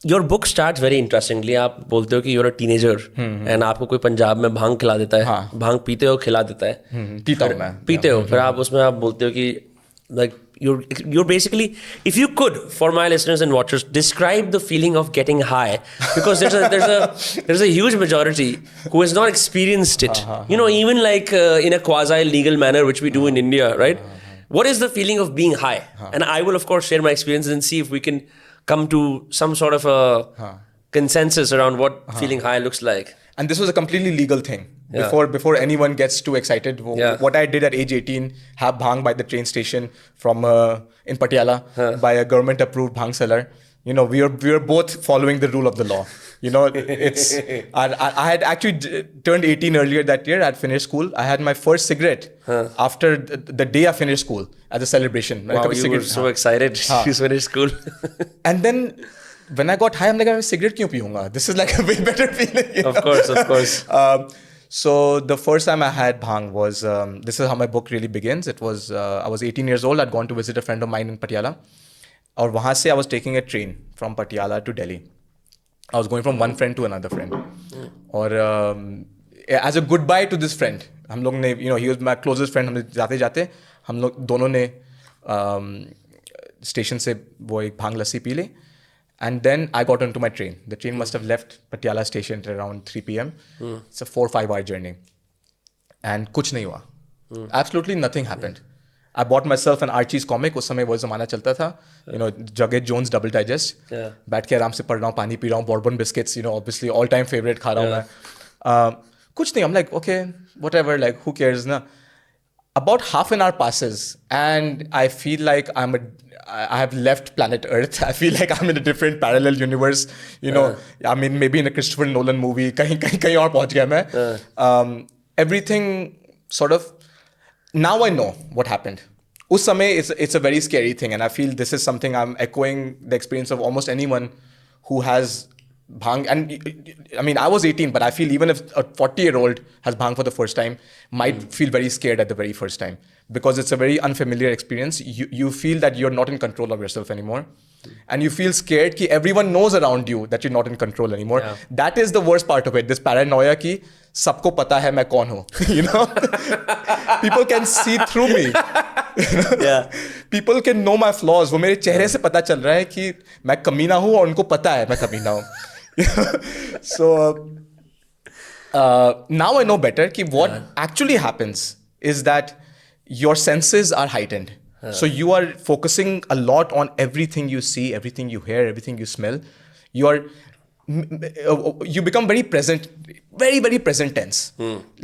Your book starts very interestingly. आप बोलते हो कि यूर अ टीनेजर एंड आपको कोई पंजाब में भांग खिला देता है. हाँ. भांग पीते हो, खिला देता है. पीता हूँ मैं. पीते हो, फिर आप उसमें आप बोलते हो कि like you're basically, if you could, for my listeners and watchers, describe the feeling of getting high, because there's a huge majority who has not experienced it. Even like in a quasi legal manner, which we do in India, right? What is the feeling of being high? And I will of course share my experiences and see if we can come to some sort of a consensus around what feeling high looks like. And this was a completely legal thing. Before anyone gets too excited, what I did at age 18, have bhang by the train station from in Patiala by a government approved bhang seller. We were both following the rule of the law. It's I had actually turned 18 earlier that year. I had finished school. I had my first cigarette after the day I finished school as a celebration. Wow, you were so excited. You finished school. And then when I got high, I'm like, I'm cigarette kyun piyunga? This is like a way better feeling. Of course. So the first time I had bhang was, this is how my book really begins. It was, I was 18 years old. I'd gone to visit a friend of mine in Patiala. और वहाँ से I was taking a train from Patiala to Delhi. I was going from one friend to another friend. और as a goodbye to this friend, हम लोग ने, he was my closest friend. हम जाते जाते हम लोग दोनों ने स्टेशन से वो एक भांग लस्सी पी ली. And then I got onto my train. The train must have left Patiala station at around 3 p.m. It's a 4-5 hour journey. And कुछ नहीं हुआ. Absolutely nothing happened. I bought myself an Archie's comic. उस समय वो ज़माना चलता था. Jughead Jones Double Digest. बैठ के आराम से पढ़ रहा हूँ, पानी पी रहा हूँ, Bourbon biscuits, obviously all time favorite खा रहा हूँ मैं. कुछ नहीं. I'm like, okay, whatever, like who cares ना. About half an hour passes and I feel like I have left planet Earth. I feel like I'm in a different parallel universe. I mean, maybe in a Christopher Nolan movie. कहीं और पहुंच गया मैं. Everything sort of. Now I know what happened. उस समय it's a very scary thing, and I feel this is something I'm echoing the experience of almost anyone who has bhang. And I mean, I was 18, but I feel even if a 40-year-old has bhang for the first time, might feel very scared at the very first time, because it's a very unfamiliar experience. You feel that you're not in control of yourself anymore. And you feel scared that everyone knows around you that you're not in control anymore. Yeah. That is the worst part of it. This paranoia ki sabko pata hai main kaun hu. People can see through me. Yeah. People can know my flaws. वो मेरे चेहरे से पता चल रहा है कि मैं कमीना हूँ और उनको पता है मैं कमीना हूँ. So now I know better कि what actually happens is that your senses are heightened. So you are focusing a lot on everything you see, everything you hear, everything you smell. You become very present, very, very present tense.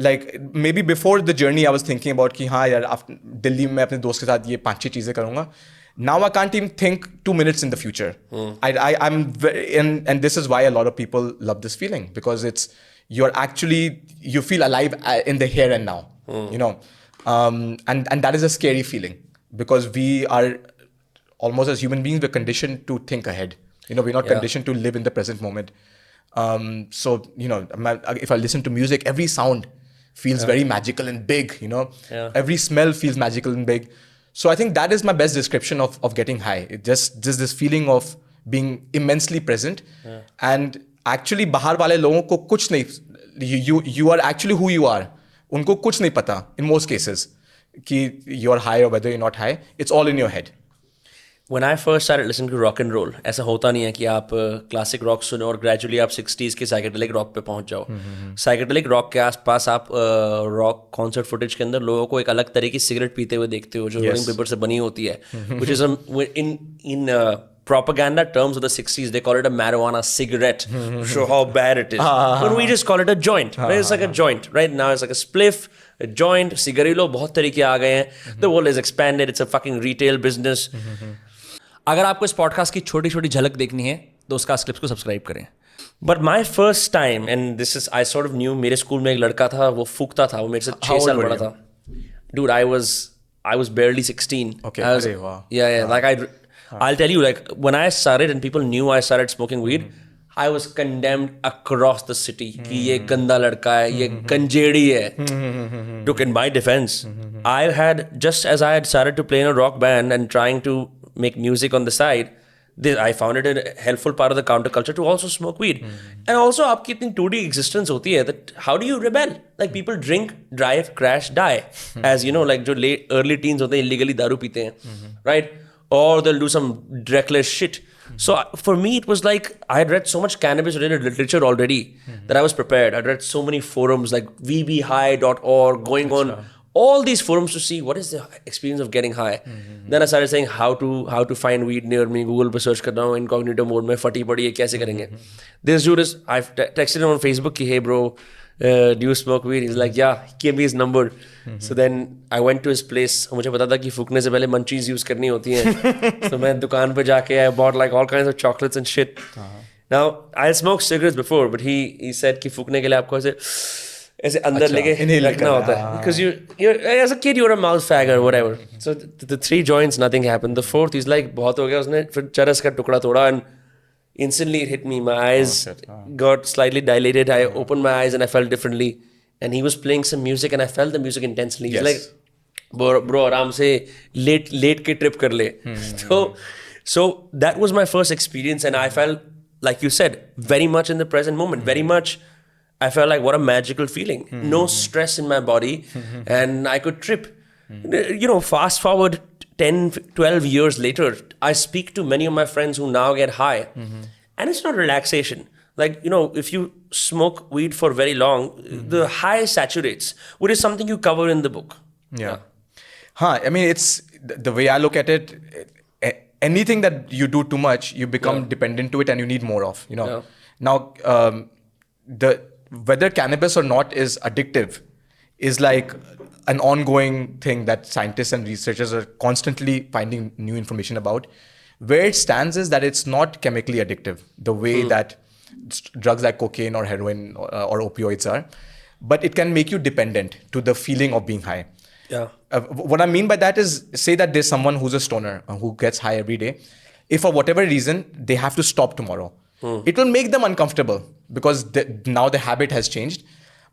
Like maybe before the journey I was thinking about कि हाँ यार दिल्ली में अपने दोस्त के साथ ये 5-6 चीज़ें करूँगा. Now I can't even think 2 minutes in the future. I'm very, and this is why a lot of people love this feeling, because you feel alive in the here and now. And that is a scary feeling, because we are almost, as human beings, we're conditioned to think ahead. We're not conditioned to live in the present moment. So if I listen to music, every sound feels very magical and big. Every smell feels magical and big. So I think that is my best description of getting high. Just this feeling of being immensely present. And actually बाहर वाले लोगों को कुछ नहीं, you are actually who you are. उनको कुछ नहीं पता in most cases कि you're high or whether you're not high. It's all in your head. When I first started listening to rock and roll, ऐसा होता नहीं है कि आप क्लासिक रॉक सुनो और ग्रेजुअली आप 60s के साइकेडेलिक रॉक पे पहुंच जाओ. साइकेडेलिक रॉक के आसपास आप रॉक कॉन्सर्ट फुटेज के अंदर लोगों को एक अलग तरह की सिगरेट पीते हुए देखते हो जो रोलिंग पेपर से बनी होती है, which is in propaganda terms of the 60s, they call it a marijuana cigarette. Show how bad it is. But we just call it a joint. Right? It's like a joint. Right now it's like a spliff, a joint, cigarillo, बहुत तरीके आ गए हैं. The world is expanded. It's a fucking retail business. अगर आपको इस podcast की छोटी छोटी झलक देखनी है तो उसका क्लिप्स को सब्सक्राइब करें. But my first time, and this is I sort of new, मेरे स्कूल में एक लड़का था, वो फूकता था, वो मेरे से 6 साल बड़ा था. Dude, I was barely 16. Okay. Wow. Yeah. Like I'll tell you, like when I started and people knew I started smoking weed, I was condemned across the city कि ये गंदा लड़का है, ये गंजेड़ी है. Look, in my defense, just as I had started to play in a rock band and trying to make music on the side, I found it a helpful part of the counterculture to also smoke weed. And also, आपकी इतनी 2D existence होती है that how do you rebel? Like people drink, drive, crash, die. As you know, like जो early teens होते हैं illegally दारू पीते हैं, right? Or they'll do some reckless shit. So for me, it was like I had read so much cannabis-related literature already that I was prepared. I'd read so many forums like vbhigh.org, going on all these forums to see what is the experience of getting high. Then I started saying how to find weed near me. Google पे search कर रहा हूँ incognito mode में, फटी पड़ी है, कैसे करेंगे? This dude is, I've texted him on Facebook कि hey bro, do you smoke weed? He's like yeah, he gave me his number. So then I went to his place. मुझे पता था कि फूकने से पहले munchies use करनी होती हैं. So मैं दुकान पे जाके I bought like all kinds of chocolates and shit. Now I smoked cigarettes before, but he said कि फूकने के लिए आपको ऐसे अंदर लेके रखना होता है, because you're as a kid you're a mouth fag or whatever. So the 3 joints, nothing happened. The 4th he's like बहुत हो गया, उसने फिर चरस का टुकड़ा तोड़ा and instantly it hit me. My eyes got slightly dilated. I opened my eyes and I felt differently, and he was playing some music and I felt the music intensely. He's like bro आराम से late के trip कर ले. So that was my first experience, and I felt like you said very much in the present moment, very much. I felt like what a magical feeling. No stress in my body, and I could trip. You know, fast forward 10, 12 years later, I speak to many of my friends who now get high, and it's not relaxation. Like, you know, if you smoke weed for very long, the high saturates, which is something you cover in the book. Yeah. I mean, it's the way I look at it. Anything that you do too much, you become dependent to it, and you need more of. You know. Now, whether cannabis or not is addictive is like an ongoing thing that scientists and researchers are constantly finding new information about. Where it stands is that it's not chemically addictive the way that drugs like cocaine or heroin or opioids are, but it can make you dependent to the feeling of being high. What I mean by that is, say that there's someone who's a stoner who gets high every day. If for whatever reason they have to stop tomorrow, it will make them uncomfortable because now the habit has changed.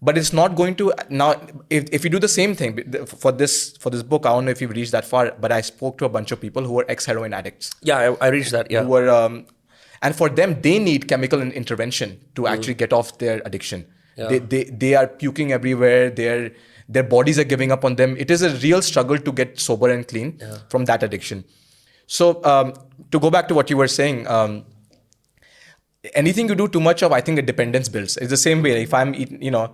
But it's not going to now. If you do the same thing for this book, I don't know if you've reached that far. But I spoke to a bunch of people who were ex-heroin addicts. Yeah, I reached that. Yeah, who were, and for them, they need chemical intervention to actually get off their addiction. Yeah. They are puking everywhere. Their bodies are giving up on them. It is a real struggle to get sober and clean from that addiction. So to go back to what you were saying. Anything you do too much of, I think a dependence builds. It's the same way. If I'm eating, you know,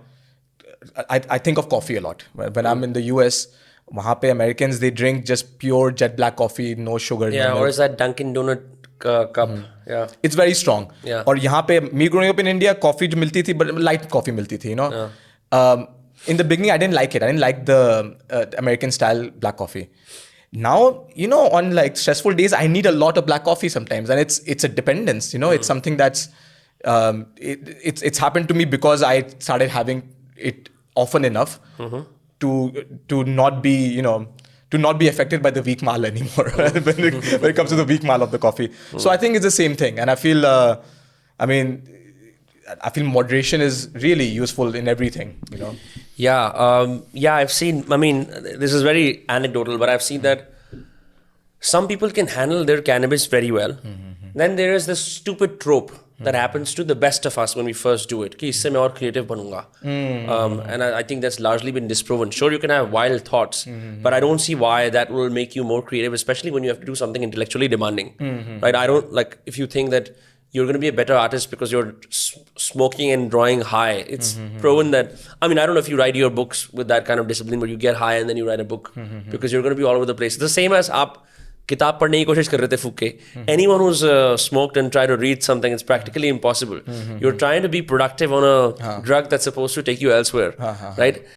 I think of coffee a lot. When I'm in the US, वहाँ पे Americans, they drink just pure jet black coffee, no sugar. Yeah, or is that Dunkin' Donut cup? Yeah. It's very strong. Yeah. और यहाँ पे, me growing up in India, coffee जो मिलती थी, but light coffee मिलती थी, you know. In the beginning, I didn't like it. I didn't like the American style black coffee. Now, you know, on like stressful days, I need a lot of black coffee sometimes, and it's a dependence. You know, it's something that's it's happened to me because I started having it often enough to not be, you know, to not be affected by the weak mal anymore when it comes to the weak mal of the coffee. So I think it's the same thing, and I feel, I feel moderation is really useful in everything, you know. Yeah, I've seen, I mean, this is very anecdotal, but I've seen that some people can handle their cannabis very well. Then there is this stupid trope that happens to the best of us when we first do it. कि इससे मैं और creative बनूंगा. And I think that's largely been disproven. Sure, you can have wild thoughts, but I don't see why that will make you more creative, especially when you have to do something intellectually demanding. Right? I don't, like, if you think that you're going to be a better artist because you're smoking and drawing high. It's proven that, I mean, I don't know if you write your books with that kind of discipline where you get high and then you write a book because you're going to be all over the place. The same as आप किताब पढ़ने की कोशिश कर रहे थे फूक के. Anyone who's smoked and tried to read something, it's practically impossible. You're trying to be productive on a drug that's supposed to take you elsewhere, right?